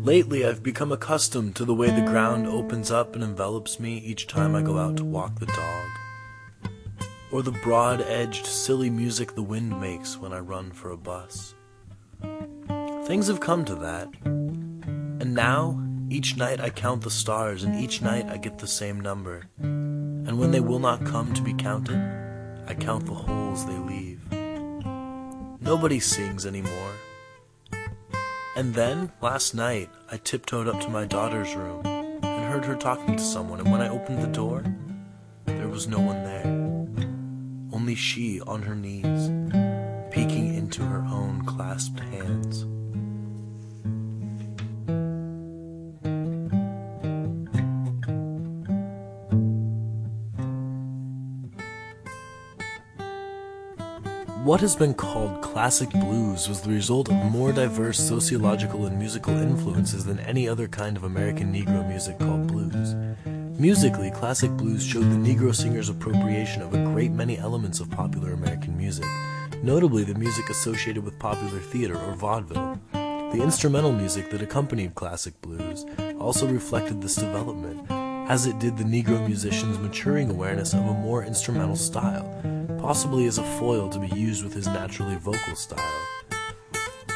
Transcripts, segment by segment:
Lately, I've become accustomed to the way the ground opens up and envelops me each time I go out to walk the dog, or the broad-edged, silly music the wind makes when I run for a bus. Things have come to that, and now, each night I count the stars, and each night I get the same number, and when they will not come to be counted, I count the holes they leave. Nobody sings anymore. And then, last night, I tiptoed up to my daughter's room and heard her talking to someone, and when I opened the door, there was no one there. Only she on her knees, peeking into her own clasped hands. What has been called classic blues was the result of more diverse sociological and musical influences than any other kind of American Negro music called blues. Musically, classic blues showed the Negro singer's appropriation of a great many elements of popular American music, notably the music associated with popular theater or vaudeville. The instrumental music that accompanied classic blues also reflected this development, as it did the Negro musician's maturing awareness of a more instrumental style, possibly as a foil to be used with his naturally vocal style.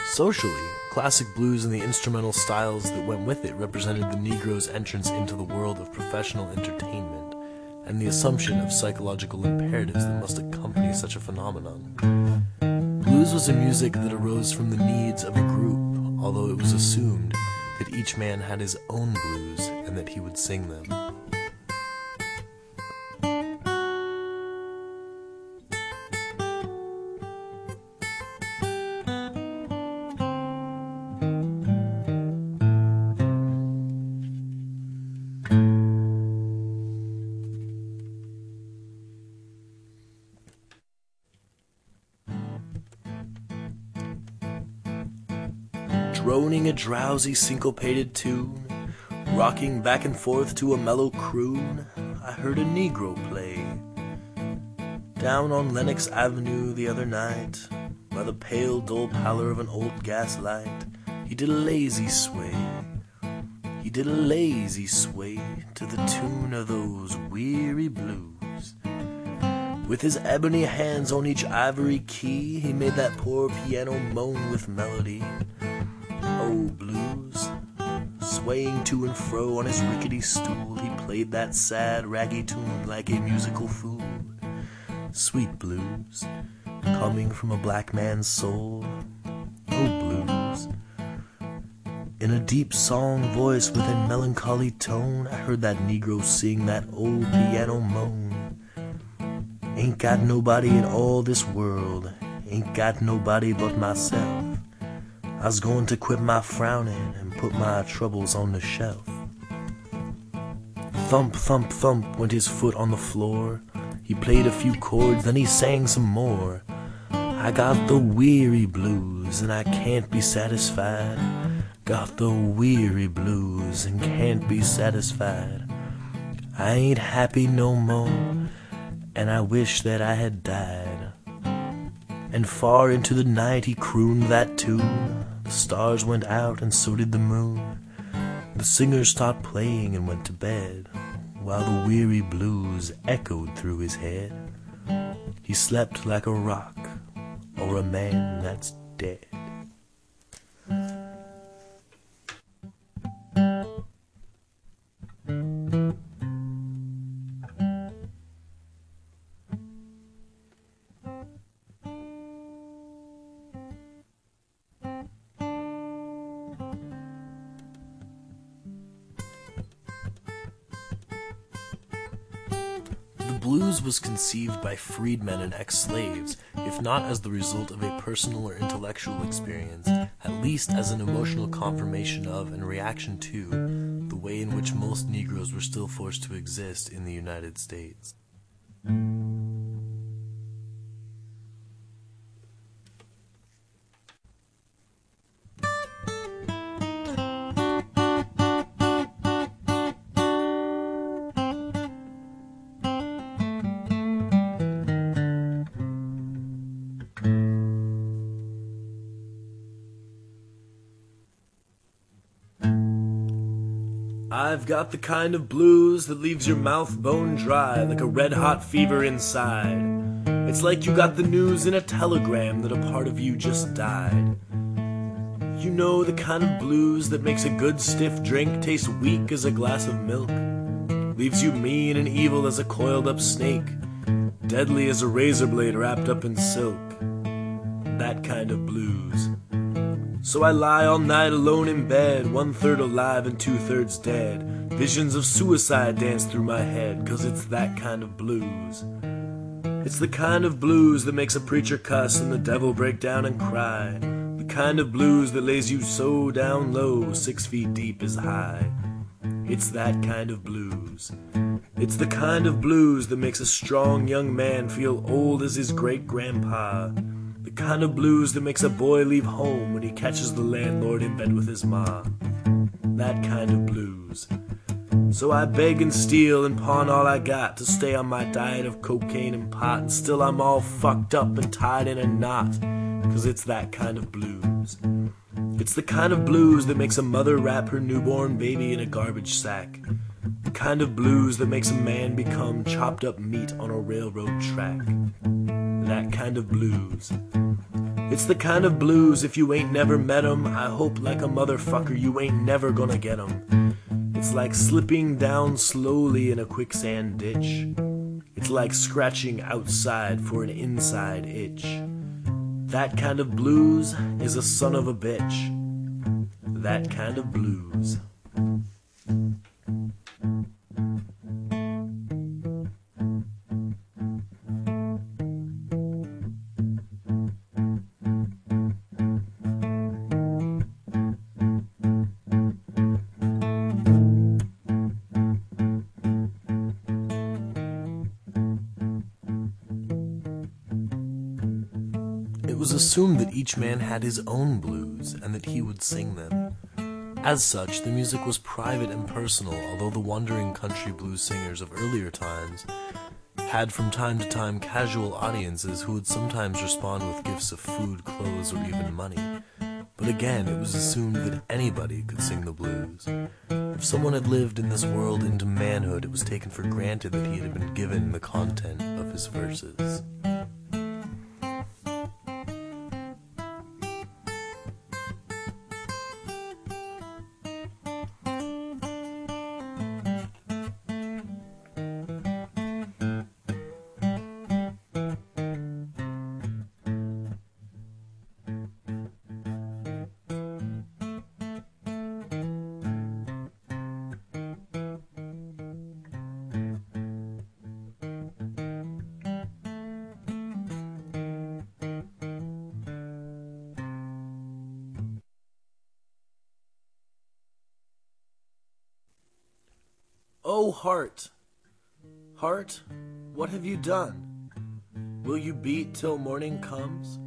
Socially, classic blues and the instrumental styles that went with it represented the Negro's entrance into the world of professional entertainment and the assumption of psychological imperatives that must accompany such a phenomenon. Blues was a music that arose from the needs of a group, although it was assumed that each man had his own blues and that he would sing them. Droning a drowsy syncopated tune, rocking back and forth to a mellow croon, I heard a Negro play. Down on Lenox Avenue the other night, by the pale dull pallor of an old gas light, he did a lazy sway. He did a lazy sway to the tune of those weary blues. With his ebony hands on each ivory key, he made that poor piano moan with melody. Oh, blues, swaying to and fro on his rickety stool, he played that sad, raggy tune like a musical fool. Sweet blues, coming from a black man's soul. Oh, blues. In a deep song voice with a melancholy tone, I heard that Negro sing that old piano moan. Ain't got nobody in all this world, ain't got nobody but myself. I was going to quit my frowning and put my troubles on the shelf. Thump, thump, thump went his foot on the floor. He played a few chords, then he sang some more. I got the weary blues and I can't be satisfied. Got the weary blues and can't be satisfied. I ain't happy no more, and I wish that I had died. And far into the night he crooned that tune. The stars went out and so did the moon. The singer stopped playing and went to bed, while the weary blues echoed through his head. He slept like a rock or a man that's dead. Blues was conceived by freedmen and ex-slaves, if not as the result of a personal or intellectual experience, at least as an emotional confirmation of and reaction to the way in which most Negroes were still forced to exist in the United States. I've got the kind of blues that leaves your mouth bone dry, like a red-hot fever inside. It's like you got the news in a telegram that a part of you just died. You know, the kind of blues that makes a good stiff drink taste weak as a glass of milk, leaves you mean and evil as a coiled up snake, deadly as a razor blade wrapped up in silk. That kind of blues. So I lie all night alone in bed, 1/3 alive and 2/3 dead. Visions of suicide dance through my head, 'cause it's that kind of blues. It's the kind of blues that makes a preacher cuss and the devil break down and cry. The kind of blues that lays you so down low, 6 feet deep is high. It's that kind of blues. It's the kind of blues that makes a strong young man feel old as his great-grandpa. The kind of blues that makes a boy leave home when he catches the landlord in bed with his ma. That kind of blues. So I beg and steal and pawn all I got to stay on my diet of cocaine and pot, and still I'm all fucked up and tied in a knot, 'cause it's that kind of blues. It's the kind of blues that makes a mother wrap her newborn baby in a garbage sack. The kind of blues that makes a man become chopped up meat on a railroad track. That kind of blues. It's the kind of blues, if you ain't never met 'em, I hope like a motherfucker you ain't never gonna get 'em. It's like slipping down slowly in a quicksand ditch. It's like scratching outside for an inside itch. That kind of blues is a son of a bitch. That kind of blues. It was assumed that each man had his own blues and that he would sing them. As such, the music was private and personal, although the wandering country blues singers of earlier times had from time to time casual audiences who would sometimes respond with gifts of food, clothes, or even money. But again, it was assumed that anybody could sing the blues. If someone had lived in this world into manhood, it was taken for granted that he had been given the content of his verses. Oh, heart, heart, what have you done? Will you beat till morning comes?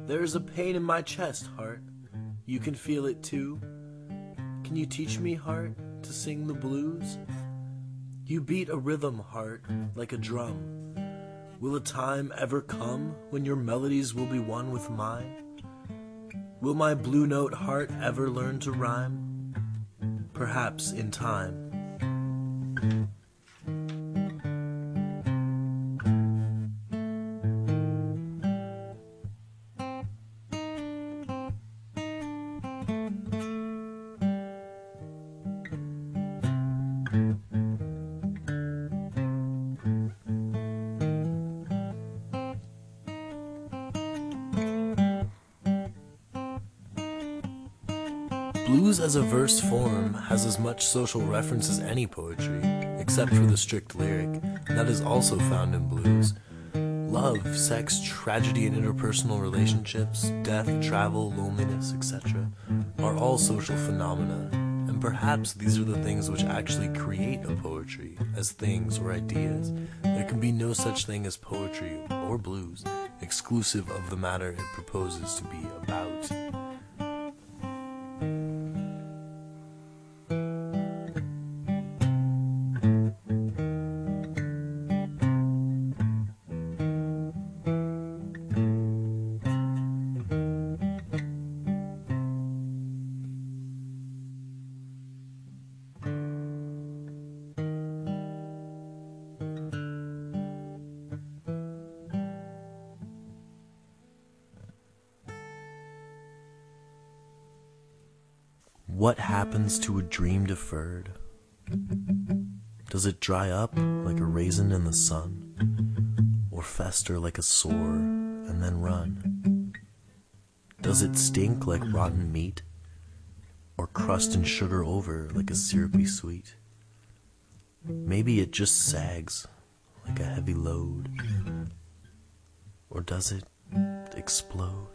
There's a pain in my chest, heart. You can feel it too. Can you teach me, heart, to sing the blues? You beat a rhythm, heart, like a drum. Will a time ever come when your melodies will be one with mine? Will my blue note heart ever learn to rhyme? Perhaps in time. Blues as a verse form has as much social reference as any poetry, except for the strict lyric, and that is also found in blues. Love, sex, tragedy and interpersonal relationships, death, travel, loneliness, etc. are all social phenomena, and perhaps these are the things which actually create a poetry, as things or ideas. There can be no such thing as poetry or blues, exclusive of the matter it proposes to be about. What happens to a dream deferred? Does it dry up like a raisin in the sun, or fester like a sore and then run? Does it stink like rotten meat, or crust and sugar over like a syrupy sweet? Maybe it just sags like a heavy load, or does it explode?